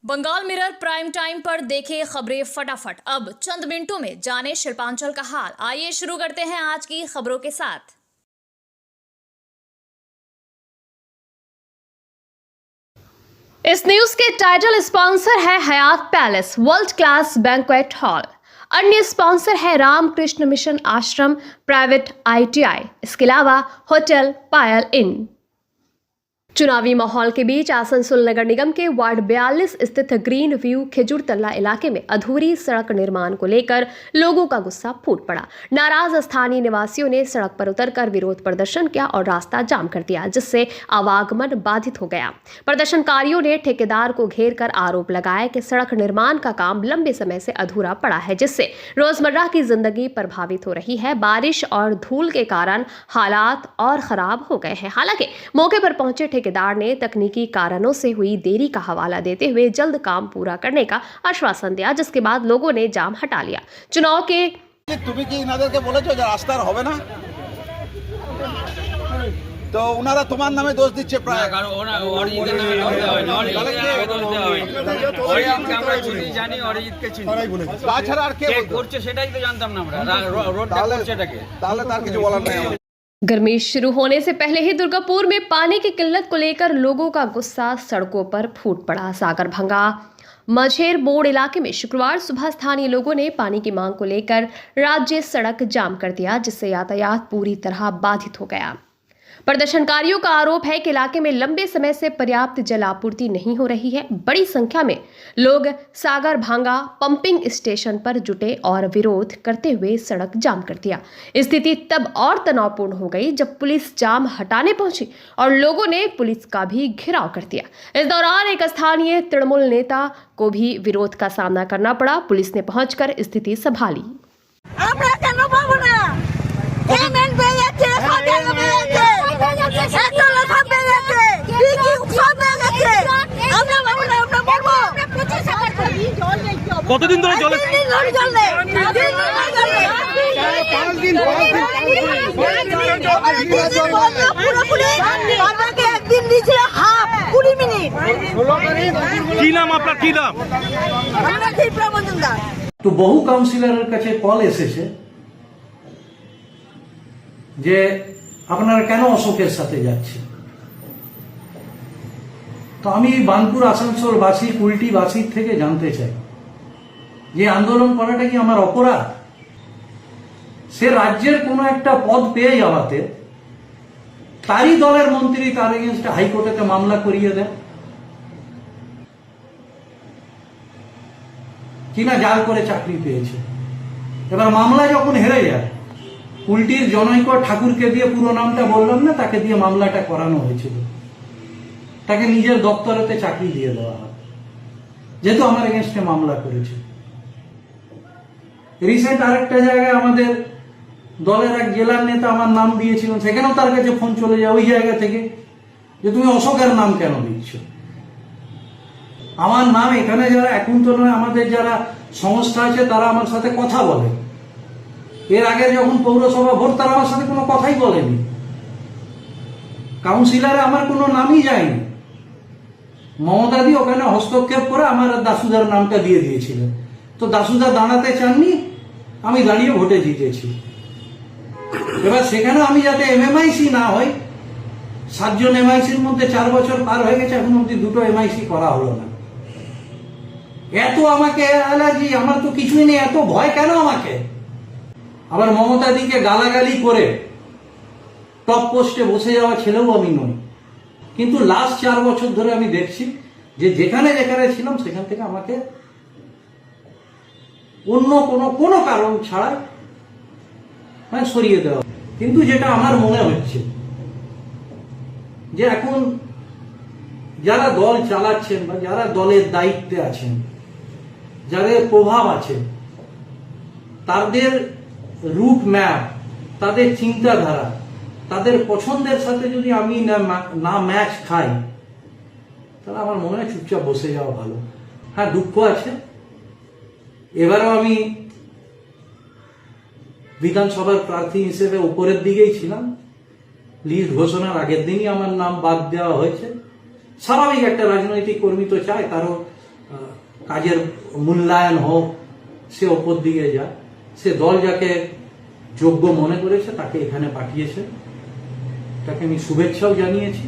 Bengal mirror prime time पर देखे खबरें फटाफट। अब चंद मिनटों में जाने शिल्पांचल का हाल। आइए शुरू करते हैं आज की खबरों के साथ। इस न्यूज के टाइटल स्पॉन्सर है Hayat palace world class banquet hall. अन्य स्पॉन्सर है Ramakrishna mission Ashram private ITI। इसके अलावा होटल पायल इन। चुनावी माहौल के बीच आसनसोल नगर निगम के वार्ड 42 स्थित ग्रीन व्यू खेजूर तल्ला इलाके में अधूरी सड़क निर्माण को लेकर लोगों का गुस्सा फूट पड़ा। नाराज स्थानीय निवासियों ने सड़क पर उतरकर विरोध प्रदर्शन किया और रास्ता जाम कर दिया, जिससे आवागमन बाधित हो गया। प्रदर्शनकारियों ने ठेकेदार को घेर कर आरोप लगाया कि सड़क निर्माण का काम लंबे समय से अधूरा पड़ा है, जिससे रोजमर्रा की जिंदगी प्रभावित हो रही है। बारिश और धूल के कारण हालात और खराब हो गए हैं। हालांकि मौके पर पहुंचे ठेकेदार ने तकनीकी कारणों से हुई देरी का हवाला देते हुए जल्द काम पूरा करने का आश्वासन दिया, जिसके बाद लोगों ने जाम हटा लिया। चुनाव के তুমি কি ইনাদেরকে বলেছো যে রাস্তার হবে না? তো ওনারা তোমার নামে দোষ দিচ্ছে প্রায়। কারণ অরিজিতের নামে দোষ দেওয়া হয় না, অরিজিৎকে দোষ দেওয়া হয় না। অরিজিৎকে আমরা চিনি, জানি, অরিজিৎকে চিনি। তাছাড়া আর কে করছে সেটাই তো জানতাম না আমরা। রোডটা করছে এটাকে, তাহলে তার কিছু বলার নেই। गर्मी शुरू होने से पहले ही दुर्गापुर में पानी की किल्लत को लेकर लोगों का गुस्सा सड़कों पर फूट पड़ा। सागरभंगा मझेर बोर्ड इलाके में शुक्रवार सुबह स्थानीय लोगों ने पानी की मांग को लेकर राज्य सड़क जाम कर दिया, जिससे यातायात पूरी तरह बाधित हो गया। प्रदर्शनकारियों का आरोप है कि इलाके में लंबे समय से पर्याप्त जल आपूर्ति नहीं हो रही है। बड़ी संख्या में लोग सागरभांगा पंपिंग स्टेशन पर जुटे और विरोध करते हुए सड़क जाम कर दिया। स्थिति तब और तनावपूर्ण हो गई जब पुलिस जाम हटाने पहुंची और लोगों ने पुलिस का भी घेराव कर दिया। इस दौरान एक स्थानीय तृणमूल नेता को भी विरोध का सामना करना पड़ा। पुलिस ने पहुंचकर स्थिति संभाली। কতদিন ধরে জলে কি নাম আপনার? কি নাম? তো বহু কাউন্সিলরের কাছে কল এসেছে যে আপনারা কেন অশোকের সাথে যাচ্ছেন। তো আমি বানপুর আসানসোল বাসী কুলটি বাসীর থেকে জানতে চাই যে আন্দোলন করাটা কি আমার অপরাধ? সে রাজ্যের কোনো একটা পদ পেয়ে যাওয়াতে তারই দলের মন্ত্রী তার এগেনস্টে হাইকোর্টেতে মামলা করিয়ে দেয়, কিনা জাল করে চাকরি পেয়েছে। এবার মামলা যখন হেরে যায়, কুলটির জনৈক ঠাকুরকে দিয়ে, পুরো নামটা বললাম না, তাকে দিয়ে মামলাটা করানো হয়েছিল। তাকে নিজের দপ্তরেতে চাকরি দিয়ে দেওয়া হয়, যেহেতু আমার এগেনস্টে মামলা করেছে। রিসেন্ট আরেকটা জায়গায় আমাদের দলের এক জেলার নেতা আমার নাম দিয়েছিলেন, সেখানেও তার কাছে ফোন চলে যায় ওই জায়গা থেকে যে তুমি অশোকের নাম কেন দিচ্ছ। আমার নাম এখানে যারা এখন তো নয়, আমাদের যারা সংস্থা আছে তারা আমার সাথে কথা বলে। এর আগে যখন পৌরসভা ভোট, তারা আমার সাথে কোনো কথাই বলেনি। কাউন্সিলরে আমার কোনো নামই যায়নি। মমতাদি ওখানে হস্তক্ষেপ করে আমার দাসুদার নামটা দিয়ে দিয়েছিলেন। তো দাসুদা দাঁড়াতে চাননি, আমি দাঁড়িয়ে ভোটে জিতেছি। এবার সেখানে আমি যাতে MMIC না হয়, 7 জন MICর মধ্যে 4 বছর পার হয়ে গেছে, এখন অব্দি 2টো MIC করা হলো না। এত আমাকে অ্যালার্জি, আমার তো কিছুই নেই, এত ভয় কেন আমাকে? আবার মমতাদিকে গালাগালি করে টপ পোস্টে বসে যাওয়া ছেলেও আমি নই। কিন্তু লাস্ট 4 বছর ধরে আমি দেখছি যে যেখানে যেখানে ছিলাম সেখান থেকে আমাকে অন্য কোনো কারণ ছাড়া সরিয়ে দেওয়া। কিন্তু যেটা আমার মনে হচ্ছে যে এখন যারা দল চালাচ্ছেন বা যারা দলের দায়িত্বে আছেন, যাদের প্রভাব আছে, তাদের রুট ম্যাপ, তাদের চিন্তাধারা, তাদের পছন্দের সাথে যদি আমি না ম্যাচ খাই, তাহলে আমার মনে হয় চুপচাপ বসে যাওয়া ভালো। হ্যাঁ, দুঃখ আছে। এবারেও আমি বিধানসভার প্রার্থী হিসেবে উপরের দিকেই ছিলাম। লিস্ট ঘোষণার আগের দিনই আমার নাম বাদ দেওয়া হয়েছে। স্বাভাবিক, একটা রাজনৈতিক কর্মী তো চায় তারও কাজের মূল্যায়ন হোক, সে ওপর দিকে যায়। সে দল যাকে যোগ্য মনে করেছে তাকে এখানে পাঠিয়েছে, তাকে আমি শুভেচ্ছাও জানিয়েছি।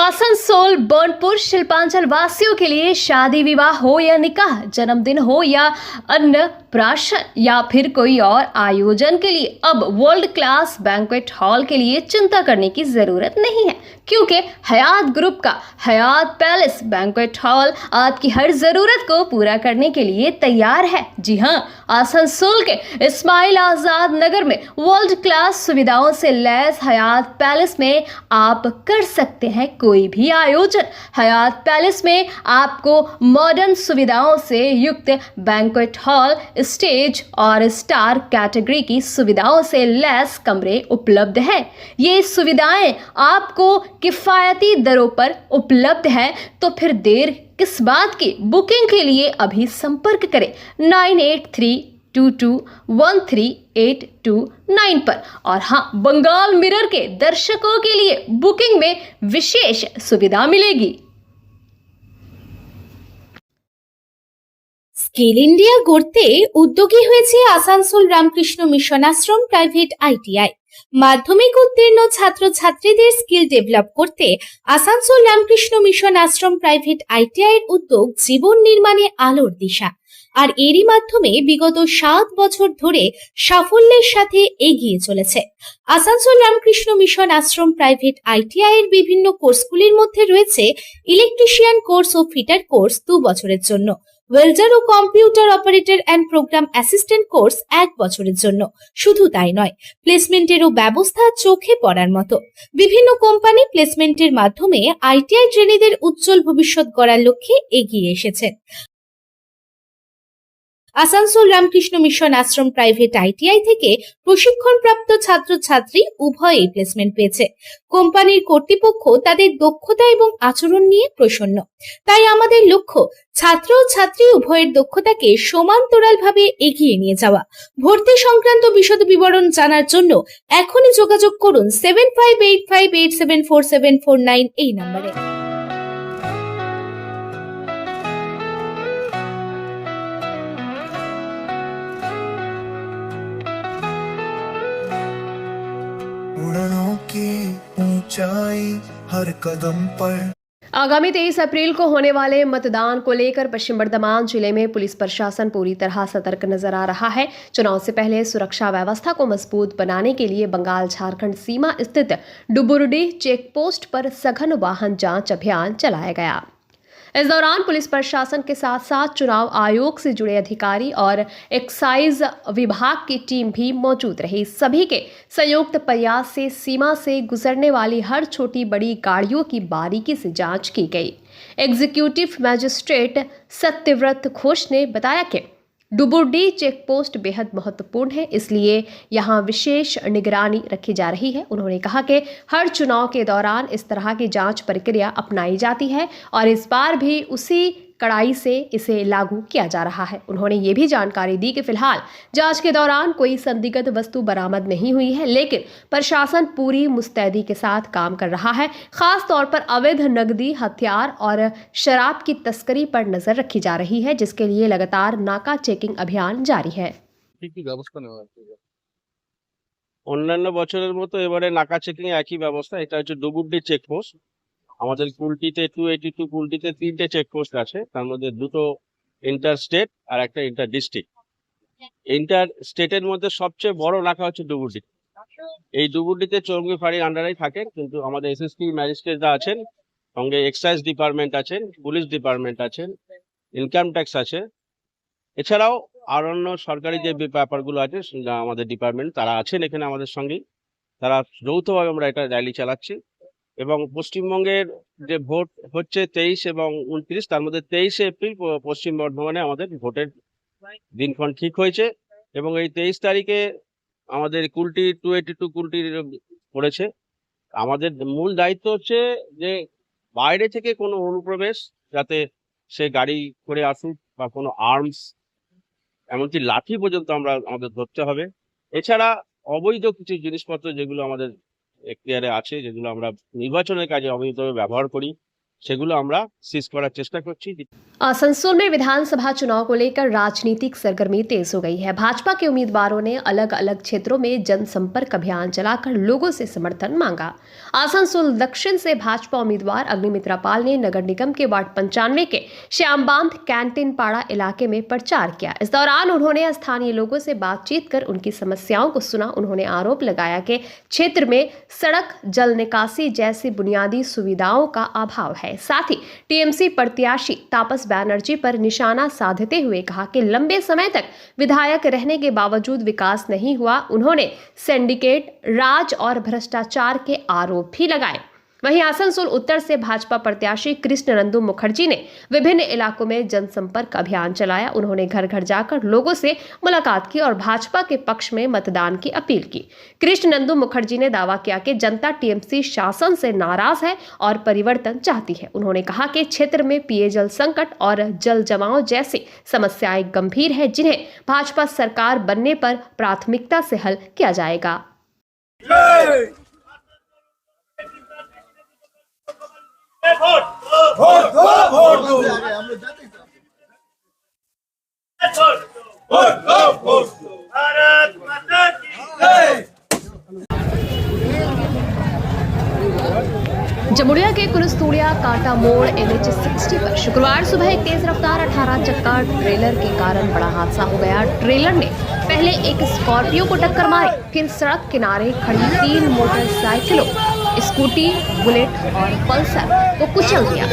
आसनसोल बर्नपुर शिल्पांचल वासियों के लिए शादी विवाह हो या निकाह, जन्मदिन हो या अन्नप्राशन या फिर कोई और आयोजन के लिए अब वर्ल्ड क्लास बैंक्वेट हॉल के लिए चिंता करने की जरूरत नहीं है, क्योंकि हयात ग्रुप का हयात पैलेस बैंक्वेट हॉल आपकी हर जरूरत को पूरा करने के लिए तैयार है। जी हाँ, आसनसोल के इस्माइल आजाद नगर में वर्ल्ड क्लास सुविधाओं से लैस हयात पैलेस में आप कर सकते हैं कोई भी आयोजन। हयात पैलेस में आपको मॉडर्न सुविधाओं से युक्त बैंक्वेट हॉल, स्टेज और स्टार कैटेगरी की सुविधाओं से लैस कमरे उपलब्ध हैं। ये सुविधाएं आपको किफ़ायती दरों पर उपलब्ध है, तो फिर देर किस बात की। बुकिंग के लिए अभी संपर्क करें 9832213829 पर। और हाँ, बंगाल मिरर के दर्शकों के लिए बुकिंग में विशेष सुविधा मिलेगी। স্কিল ইন্ডিয়া গড়তে উদ্যোগী হয়েছে Asansol Ramakrishna Mission ashram private ITI. মাধ্যমিক উত্তীর্ণ ছাত্রছাত্রীদের স্কিল ডেভেলপ করতে Asansol Ramakrishna Mission ashram private ITI এর উদ্যোগ জীবন নির্মাণে আলোর দিশা। আর এরই মাধ্যমে বিগত 7 বছর ধরে সাফল্যের সাথে এগিয়ে চলেছে। Asansol Ramakrishna Mission ashram private ITI এর বিভিন্ন কোর্সগুলির মধ্যে রয়েছে ইলেকট্রিশিয়ান কোর্স ও ফিটার কোর্স 2 বছরের জন্য, ওয়েল্ডার ও computer operator and program assistant course 1 বছরের জন্য। শুধু তাই নয়, প্লেসমেন্টেরও ব্যবস্থা চোখে পড়ার মতো। বিভিন্ন কোম্পানি প্লেসমেন্টের মাধ্যমে আইটিআই ট্রেনিদের উজ্জ্বল ভবিষ্যৎ গড়ার লক্ষ্যে এগিয়ে এসেছে। Asansol Ramakrishna Mission ashram private ITI থেকে প্রশিক্ষণপ্রাপ্ত ছাত্রছাত্রী উভয়ই প্লেসমেন্ট পেয়েছে। কোম্পানির কর্তৃপক্ষ তাদের দক্ষতা এবং আচরণ নিয়ে প্রসন্ন। তাই আমাদের লক্ষ্য ছাত্র ও ছাত্রী উভয়ের দক্ষতাকে সমান্তরালভাবে এগিয়ে নিয়ে যাওয়া। ভর্তি সংক্রান্ত বিশদ বিবরণ জানার জন্য এখনই যোগাযোগ করুন 7585874749 এই নম্বরে। उड़नों की ऊंचाई हर कदम पर। आगामी 23 अप्रैल को होने वाले मतदान को लेकर पश्चिम बर्धमान जिले में पुलिस प्रशासन पूरी तरह सतर्क नजर आ रहा है। चुनाव से पहले सुरक्षा व्यवस्था को मजबूत बनाने के लिए बंगाल झारखंड सीमा स्थित डुबुरडीह चेक पोस्ट पर सघन वाहन जांच अभियान चलाया गया। इस दौरान पुलिस प्रशासन के साथ साथ चुनाव आयोग से जुड़े अधिकारी और एक्साइज विभाग की टीम भी मौजूद रही। सभी के संयुक्त प्रयास से सीमा से गुजरने वाली हर छोटी बड़ी गाड़ियों की बारीकी से जांच की गई। एग्जीक्यूटिव मजिस्ट्रेट सत्यव्रत घोष ने बताया कि डुबुरडीह चेक पोस्ट बेहद महत्वपूर्ण है, इसलिए यहाँ विशेष निगरानी रखी जा रही है। उन्होंने कहा कि हर चुनाव के दौरान इस तरह की जांच प्रक्रिया अपनाई जाती है और इस बार भी उसी कड़ाई से इसे लागू किया जा रहा है। उन्होंने ये भी जानकारी दी कि फिलहाल जांच के दौरान कोई संदिग्ध वस्तु बरामद नहीं हुई है, लेकिन प्रशासन पूरी मुस्तैदी के साथ काम कर रहा है। खास तौर पर अवैध नकदी, हथियार और शराब की तस्करी पर नजर रखी जा रही है, जिसके लिए लगातार नाका चेकिंग अभियान जारी है। অন্যান্য বছরের মতো এবারে নাকা চেকিং একই ব্যবস্থা। এটা হচ্ছে ডুবুরডি চেকপোস্ট। আমাদের কুলটিতে 282 কুলটিতে 3টে চেকপোস্ট আছে, তার মধ্যে 2টো ইন্টার স্টেট আর একটা ইন্টার ডিস্ট্রিক্ট। ইন্টার স্টেটের মধ্যে সবচেয়ে বড় নাকা হচ্ছে ডুবুরডি। এই ডুবুরডিতে চৌরঙ্গি ফাঁড়ির আন্ডারেই থাকেন, কিন্তু আমাদের এসএসপি ম্যাজিস্ট্রেটরা আছেন, সঙ্গে এক্সাইজ ডিপার্টমেন্ট আছেন, পুলিশ ডিপার্টমেন্ট আছেন, ইনকাম ট্যাক্স আছে। এছাড়াও আর অন্য সরকারি যে ব্যাপারগুলো আছে আমাদের ডিপার্টমেন্ট তারা আছেন এখানে আমাদের সঙ্গেই। তারা যৌথভাবে আমরা এটা র্যালি চালাচ্ছি। এবং পশ্চিমবঙ্গের যে ভোট হচ্ছে 23 এবং 29, তার মধ্যে 23 এপ্রিল পশ্চিম বর্ধমানে আমাদের ভোটের দিনক্ষণ ঠিক হয়েছে। এবং এই 23 তারিখে আমাদের কুলটি 282 কুলটি পড়েছে। আমাদের মূল দায়িত্ব হচ্ছে যে বাইরে থেকে কোনো অনুপ্রবেশ যাতে সে গাড়ি করে আসুক বা কোনো আর্মস এমনকি লাঠি পর্যন্ত আমাদের ধরতে হবে। এছাড়া অবৈধ কিছু জিনিসপত্র যেগুলো আমাদের এখতিয়ারে আছে, যেগুলো আমরা নির্বাচনের কাজে অবৈধভাবে ব্যবহার করি, সেগুলো আমরা সিজ করার চেষ্টা করছি। आसनसोल में विधानसभा चुनाव को लेकर राजनीतिक सरगर्मी तेज हो गई है। भाजपा के उम्मीदवारों ने अलग अलग क्षेत्रों में जनसंपर्क अभियान चलाकर लोगों से समर्थन मांगा। आसनसोल दक्षिण से भाजपा उम्मीदवार अग्निमित्रा पाल ने नगर निगम के वार्ड 95 के श्यामबांध कैंटीन पाड़ा इलाके में प्रचार किया। इस दौरान उन्होंने स्थानीय लोगों से बातचीत कर उनकी समस्याओं को सुना। उन्होंने आरोप लगाया कि क्षेत्र में सड़क, जल निकासी जैसी बुनियादी सुविधाओं का अभाव है। साथ ही टीएमसी प्रत्याशी तापस बैनर्जी पर निशाना साधते हुए कहा कि लंबे समय तक विधायक रहने के बावजूद विकास नहीं हुआ। उन्होंने सिंडिकेट राज और भ्रष्टाचार के आरोप भी लगाए। वहीं आसनसोल उत्तर से भाजपा प्रत्याशी कृष्ण नंदू मुखर्जी ने विभिन्न इलाकों में जनसंपर्क अभियान चलाया। उन्होंने घर घर जाकर लोगों से मुलाकात की और भाजपा के पक्ष में मतदान की अपील की। कृष्ण नंदू मुखर्जी ने दावा किया कि जनता टीएमसी शासन से नाराज है और परिवर्तन चाहती है। उन्होंने कहा कि क्षेत्र में पेयजल संकट और जल जमाव जैसी समस्याएं गंभीर है, जिन्हें भाजपा सरकार बनने पर प्राथमिकता से हल किया जाएगा। जमुड़िया के कुलस्तूड़िया कांटा मोड़ NH 60 पर शुक्रवार सुबह एक तेज रफ्तार 18 चक्का ट्रेलर के कारण बड़ा हादसा हो गया। ट्रेलर ने पहले एक स्कॉर्पियो को टक्कर मारी, फिर सड़क किनारे खड़ी 3 मोटरसाइकिलों, स्कूटी, बुलेट और पल्सर को कुचल दिया।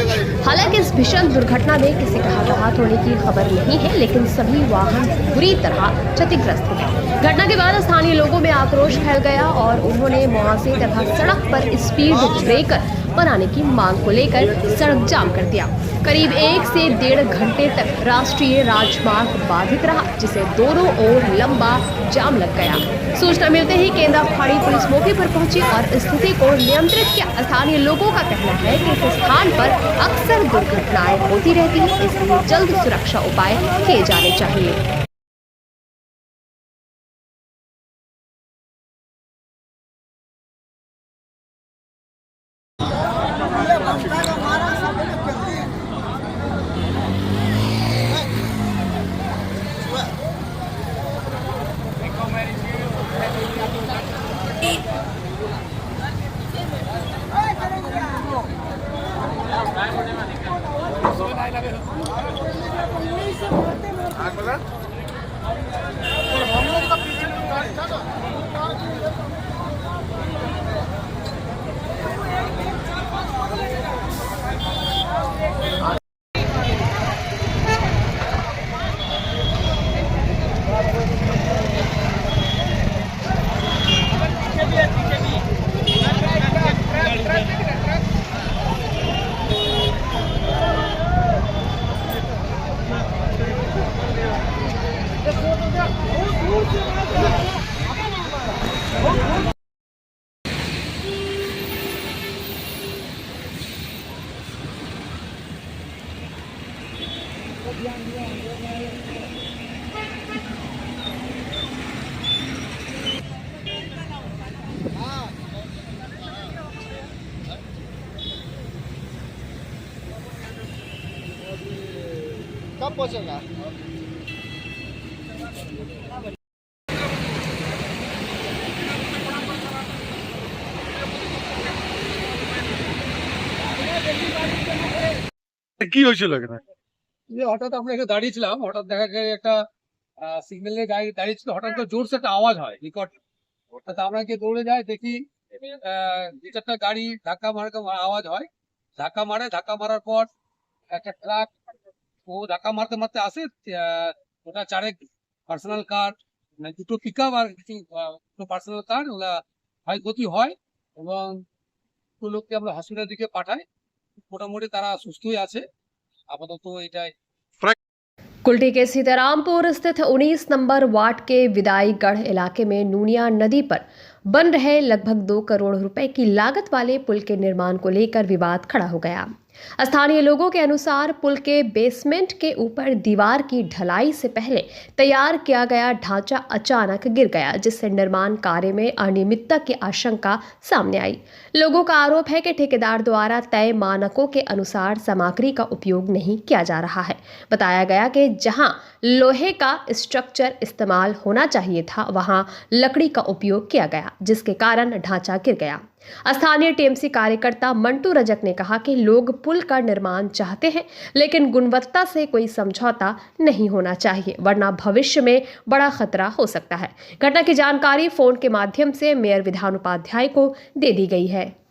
हालांकि इस भीषण दुर्घटना में किसी का हताहत होने की खबर नहीं है, लेकिन सभी वाहन बुरी तरह क्षतिग्रस्त हो गए। घटना के बाद स्थानीय लोगों में आक्रोश फैल गया और उन्होंने मुआवजे तथा सड़क पर स्पीड ब्रेकर बनाने की मांग को लेकर सड़क जाम कर दिया। करीब 1 से 1.5 घंटे तक राष्ट्रीय राजमार्ग बाधित रहा, जिसे दोनों ओर लंबा जाम लग गया। सूचना मिलते ही केंद्रा फाड़ी पुलिस मौके पर पहुंची और स्थिति को नियंत्रित किया। स्थानीय लोगों का कहना है कि इस स्थान पर अक्सर दुर्घटनाएं होती रहती हैं, इसलिए जल्द सुरक्षा उपाय किए जाने चाहिए। कब पहुंचेगा? কি হয়েছিল এখানে? যে হঠাৎ আমরা এখানে দাঁড়িয়েছিলাম, হঠাৎ দেখা গেল একটা সিগন্যালে গাড়ি দাঁড়িয়েছিল, হঠাৎ করে জোরসে একটা আওয়াজ হয় রিকর্ড। হঠাৎ আমরা গিয়ে দৌড়ে যাই, দেখি 2-4টা গাড়ি ধাক্কা আওয়াজ হয়, ধাক্কা মারার পর একটা ট্রাক ও ধাক্কা মারতে মারতে আসে। ওটা 4 পার্সোনাল কার, মানে 2টো পিকআপ আর কিছু পার্সোনাল কার, ওগুলা ক্ষয়ক্ষতি হয় এবং লোককে আমরা হসপিটালের দিকে পাঠাই। মোটামুটি তারা সুস্থই আছে আপাতত। এটাই कुल्टी के सीतारामपुर स्थित 19 नंबर वार्ड के विदाईगढ़ इलाके में नूनिया नदी पर बन रहे लगभग 2 करोड़ रुपए की लागत वाले पुल के निर्माण को लेकर विवाद खड़ा हो गया। स्थानीय लोगों के अनुसार पुल के बेसमेंट के ऊपर दीवार की ढलाई से पहले तैयार किया गया ढांचा अचानक गिर गया, जिससे निर्माण कार्य में अनियमितता की आशंका सामने आई। लोगों का आरोप है कि ठेकेदार द्वारा तय मानकों के अनुसार सामग्री का उपयोग नहीं किया जा रहा है। बताया गया कि जहां लोहे का स्ट्रक्चर इस्तेमाल होना चाहिए था, वहां लकड़ी का उपयोग किया गया, जिसके कारण ढांचा गिर गया। स्थानीय टीएमसी कार्यकर्ता मंटू रजक ने कहा कि लोग पुल का निर्माण चाहते हैं, लेकिन गुणवत्ता से कोई समझौता नहीं होना चाहिए, वरना भविष्य में बड़ा खतरा हो सकता है। घटना की जानकारी फोन के माध्यम से मेयर विधान उपाध्याय को दे दी गई है।